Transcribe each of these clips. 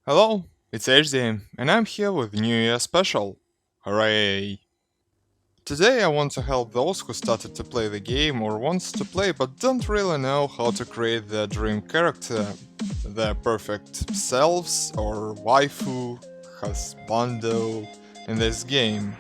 Hello, it's HD, and I'm here with New Year special. Hooray! Today I want to help those who started to play the game or wants to play but don't really know how to create their dream character, their perfect selves or waifu, husbando in this game.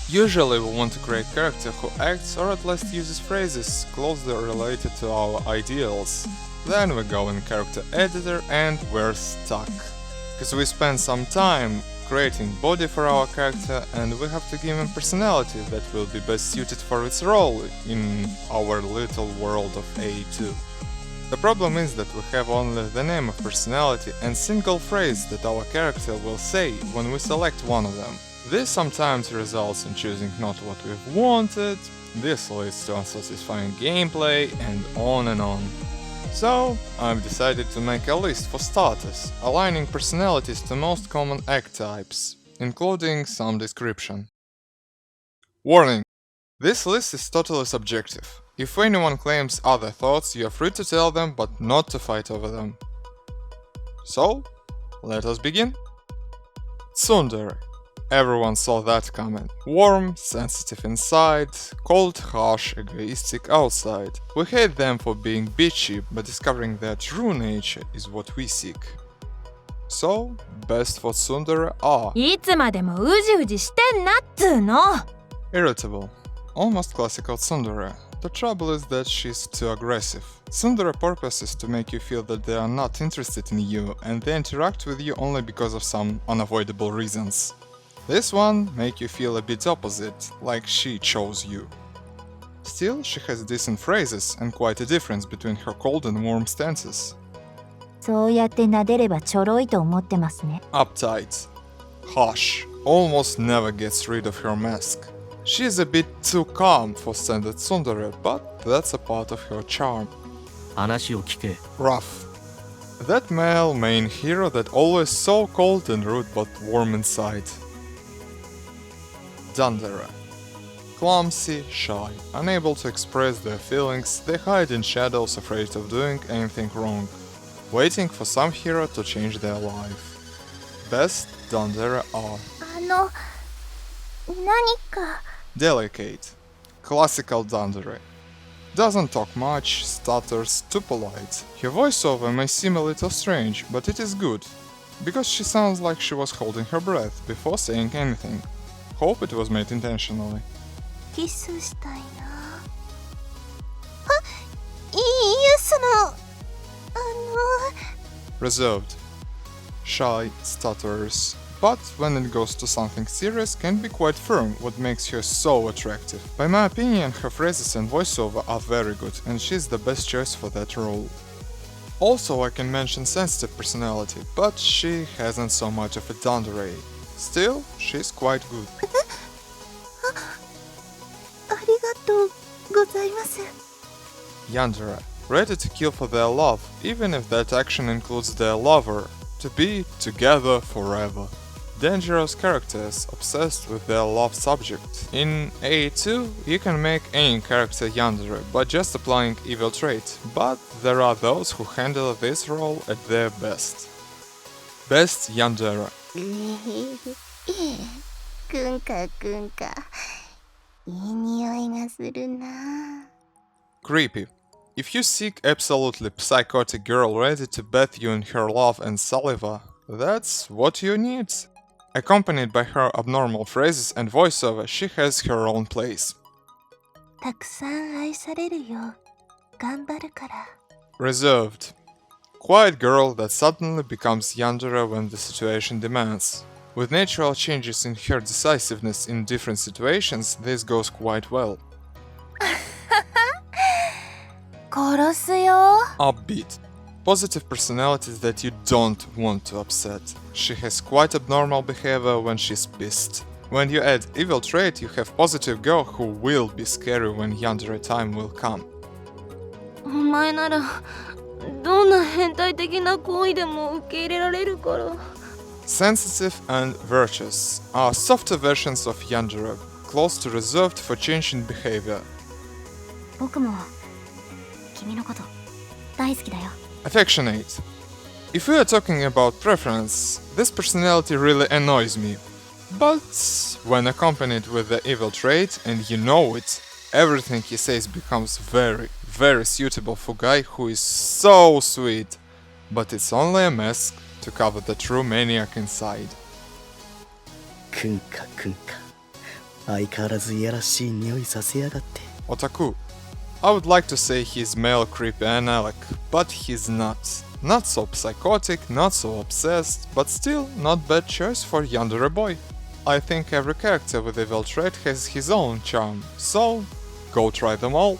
Usually we want to create a character who acts or at least uses phrases closely related to our ideals. Then we go in character editor and we're stuck. Because we spend some time creating body for our character and we have to give him personality that will be best suited for its role in our little world of A2. The problem is that we have only the name of personality and single phrase that our character will say when we select one of them. This sometimes results in choosing not what we've wanted, this leads to unsatisfying gameplay, and on and on. So, I've decided to make a list for starters, aligning personalities to most common archetypes, including some description. Warning! This list is totally subjective. If anyone claims other thoughts, you are free to tell them, but not to fight over them. So, let us begin. Sundra. Everyone saw that coming. Warm, sensitive inside, cold, harsh, egoistic outside. We hate them for being bitchy, but discovering their true nature is what we seek. So, best for Sundra are いつまでもうじうじしてんなっつーの irritable, almost classical Sundra. The trouble is that she's too aggressive. Sundra's purpose is to make you feel that they are not interested in you and they interact with you only because of some unavoidable reasons. This one make you feel a bit opposite, like she chose you. Still, she has decent phrases and quite a difference between her cold and warm stances. そうやって撫でればちょろいと思ってますね Uptight, harsh, almost never gets rid of her mask. She is a bit too calm for standard Sundara, but that's a part of her charm. 話を聞け Rough. That male main hero that always so cold and rude but warm inside. Yonder. Clumsy, shy, unable to express their feelings, they hide in shadows afraid of doing anything wrong, waiting for some hero to change their life. Best Yonder are 何か Delicate. Classical Yonder. Doesn't talk much, stutters, too polite. Her voiceover may seem a little strange, but it is good, because she sounds like she was holding her breath before saying anything. Hope it was made intentionally. キスしたいないやその Reserved. Shy, stutters. But when it goes to something serious, can be quite firm, what makes her so attractive. By my opinion, her phrases and voiceover are very good, and she's the best choice for that role. Also, I can mention sensitive personality, but she hasn't so much of a yandere. Still, she's quite good. ありがとうございます Yonder, ready to kill for their love, even if that action includes their lover, to be together forever. Dangerous characters obsessed with their love subject. In A2, you can make any character Yandere by just applying evil trait, but there are those who handle this role at their best. Best Yandere. くんかくんかいい匂いがするな Creepy. If you seek absolutely psychotic girl ready to bathe you in her love and saliva, that's what you need. Accompanied by her abnormal phrases and voiceover, she has her own place. たくさん愛されるよ頑張るから Reserved. Quiet girl that suddenly becomes Yandere when the situation demands. With natural changes in her decisiveness in different situations, this goes quite well. 殺すよ Upbeat. Positive personalities that you don't want to upset. She has quite abnormal behavior when she's pissed. When you add evil trait, you have positive girl who will be scary when Yandere time will come. お前ならどんな変態的な行為でも受け入れられるから Sensitive and virtuous are softer versions of Yandere, close to reserved for changing behavior. 僕も君のこと大好きだよ Affectionate. If we are talking about preference, this personality really annoys me. But when accompanied with the evil trait and you know it, everything he says becomes very, very suitable for a guy who is so sweet. But it's only a mask to cover the true maniac inside. くんかくんか相変わらずいやらしい匂いさせやがって Otaku. I would like to say he's male creepy analog, but he's not. Not so psychotic, not so obsessed, but still not bad choice for Yonder boy. I think every character with evil trait has his own charm, so go try them all.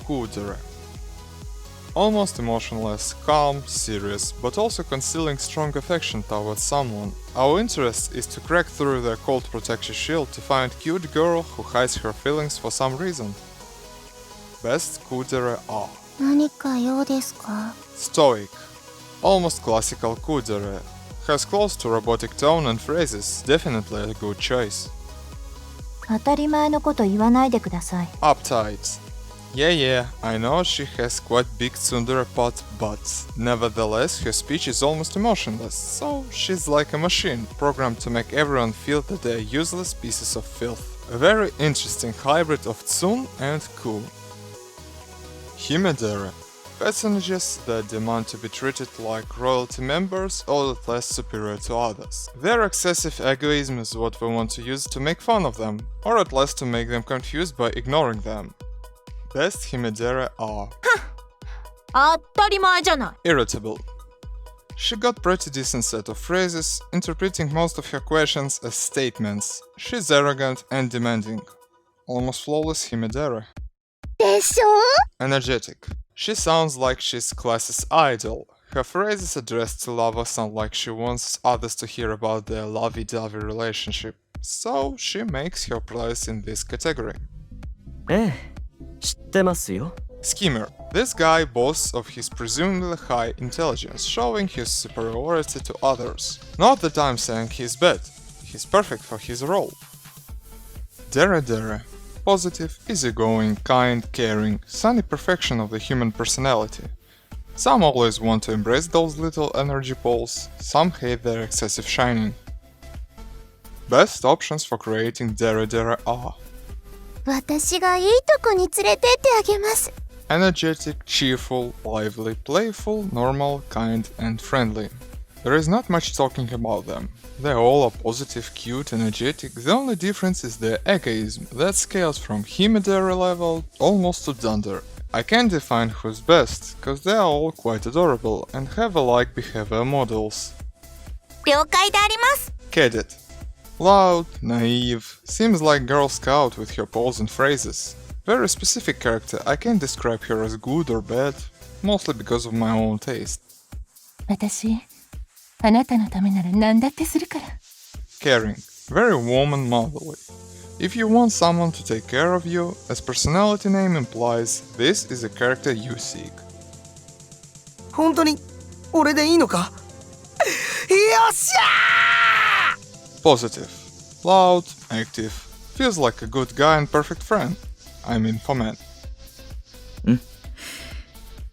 Kudere. Almost emotionless, calm, serious, but also concealing strong affection towards someone. Our interest is to crack through their cold protective shield to find cute girl who hides her feelings for some reason. Best Kudere are 何か用ですか？ Stoic. Almost classical Kudere. Has close to robotic tone and phrases, definitely a good choice. 当たり前のこと言わないでください。 Uptight. Yeah, I know she has quite big Sundra pot, but nevertheless her speech is almost emotionless, so she's like a machine, programmed to make everyone feel that they are useless pieces of filth. A very interesting hybrid of Tsun and Ku. Himedere. Personages that demand to be treated like royalty members or that less superior to others. Their excessive egoism is what we want to use to make fun of them, or at least to make them confused by ignoring them. Best Himedere are 当たり前じゃない。 Irritable. She got pretty decent set of phrases, interpreting most of her questions as statements. She's arrogant and demanding. Almost flawless Himedere. でしょ？ Energetic. She sounds like she's class's idol. Her phrases addressed to lovers sound like she wants others to hear about their lovey-dovey relationship. So she makes her place in this category. ええ、知ってますよ。 Schemer. This guy boasts of his presumably high intelligence, showing his superiority to others. Not that I'm saying he's bad. He's perfect for his role. Dere. Positive, easygoing, kind, caring, sunny perfection of the human personality. Some always want to embrace those little energy balls, some hate their excessive shining. Best options for creating Dere are 私がいいとこに連れてってあげます。 energetic, cheerful, lively, playful, normal, kind, and friendly. There is not much talking about them. They all are positive, cute, energetic. The only difference is their egoism that scales from Himedere level almost to Dunder. I can't define who's best, cause they are all quite adorable and have alike behavior models. 了解であります。 Cadet. Loud, naive, seems like Girl Scout with her pose and phrases. Very specific character, I can't describe her as good or bad, mostly because of my own taste. 私、あなたのためなら何だってするから。 Caring, very warm and motherly. If you want someone to take care of you, as personality name implies, this is a character you seek. 本当に俺でいいのかよっしゃー Positive, loud, active, feels like a good guy and perfect friend. I mean for men.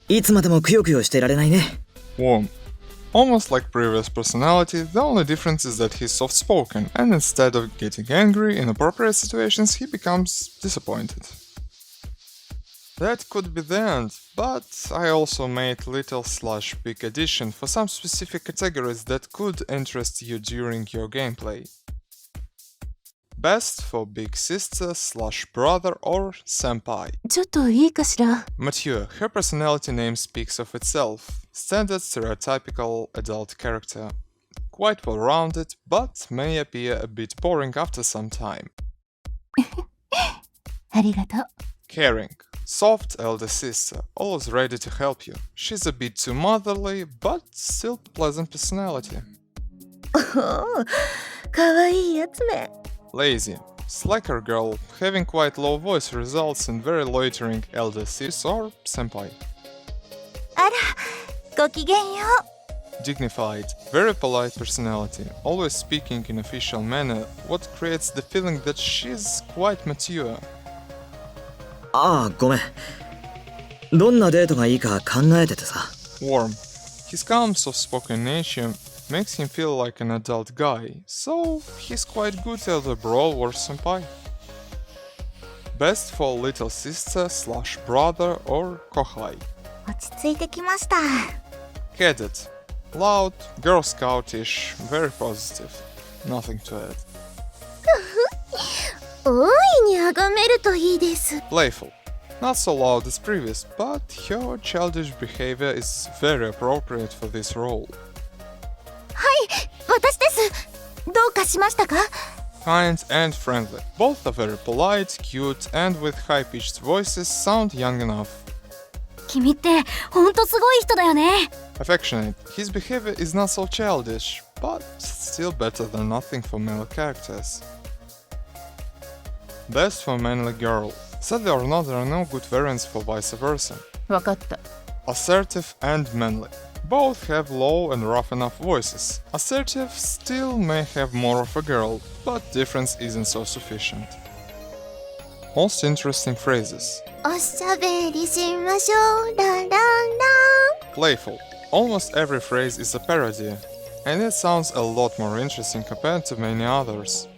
いつまでもくよくよしてられないね Warm. Almost like previous personality, the only difference is that he's soft-spoken, and instead of getting angry in appropriate situations, he becomes disappointed. That could be the end, but I also made little/big addition for some specific categories that could interest you during your gameplay. Best for big sister/brother or senpai. ちょっといいかしら。 Mature, her personality name speaks of itself. Standard stereotypical adult character. Quite well-rounded, but may appear a bit boring after some time. ありがとう。 Caring. Soft elder sister, always ready to help you. She's a bit too motherly, but still pleasant personality. かわいいやつめ。 Lazy. Slacker girl, having quite low voice results in very loitering elder sis or senpai. あら、ごきげんよう。 Dignified, very polite personality, always speaking in official manner, what creates the feeling that she's quite mature. ああごめんどんなデートがいいか考えててさ Warm, His calm, soft-spoken nature makes him feel like an adult guy, so he's quite good at a brawl or senpai. Best for little sister / brother or kohai. 落ち着いてきました。 Cadet. Loud, Girl Scoutish, very positive. Nothing to add. 大いに崇めるといいです。 Playful. Not so loud as previous, but her childish behavior is very appropriate for this role. 私です。どうかしましたか？ Kind and friendly. Both are very polite, cute, and with high-pitched voices sound young enough. 君ってほんとすごい人だよね。 Affectionate. His behavior is not so childish, but still better than nothing for male characters. Best for manly girl. Sadly or not, there are no good variants for vice versa. わかった。 Assertive and manly. Both have low and rough enough voices. Assertive still may have more of a girl, but difference isn't so sufficient. Most interesting phrases. おしゃべりしましょう。ラララ。 Playful. Almost every phrase is a parody, and it sounds a lot more interesting compared to many others.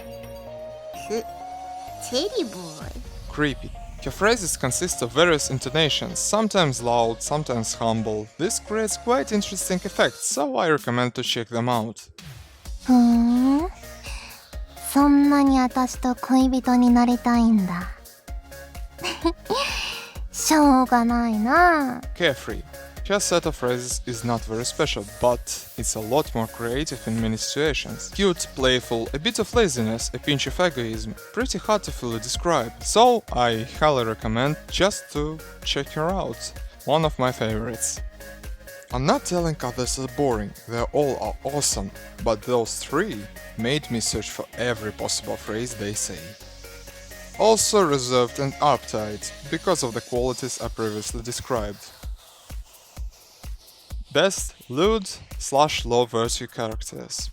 チェリーボーイ。 Creepy. Her phrases consist of various intonations, sometimes loud, sometimes humble. This creates quite interesting effects, so I recommend to check them out. ふーん。そんなに私と恋人になりたいんだ。しょうがないな。 Carefree. Her set of phrases is not very special, but it's a lot more creative in many situations. Cute, playful, a bit of laziness, a pinch of egoism. Pretty hard to fully describe, so I highly recommend just to check her out. One of my favorites. I'm not telling others are boring, they all are awesome, but those three made me search for every possible phrase they say. Also reserved and uptight, because of the qualities I previously described. Best lewd / low virtue characters.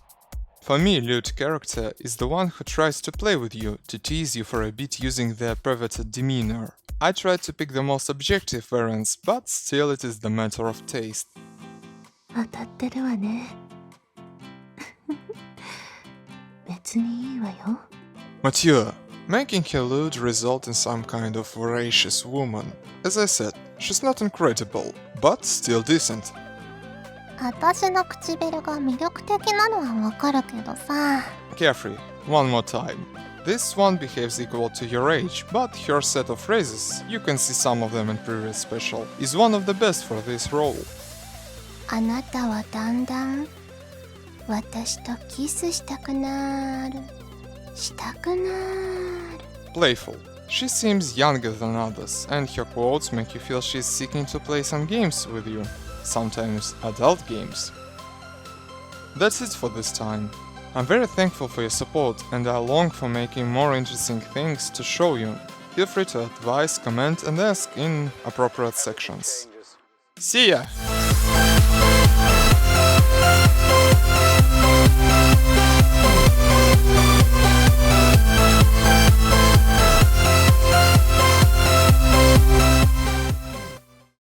For me, lewd character is the one who tries to play with you, to tease you for a bit using their perverted demeanor. I tried to pick the most objective variants, but still it is the matter of taste. 当たってるわね。別にいいわよ。 Mature. Making her lewd result in some kind of voracious woman. As I said, she's not incredible, but still decent. 私の唇が魅力的なのはわかるけどさ。 Carefree. One more time. This one behaves equal to your age, but her set of phrases, you can see some of them in previous special, is one of the best for this role. あなたはだんだん私とキスしたくなる。したくなる。 Playful. She seems younger than others, and her quotes make you feel she's seeking to play some games with you. Sometimes adult games. That's it for this time. I'm very thankful for your support, and I long for making more interesting things to show you. Feel free to advise, comment and ask in appropriate sections. See ya!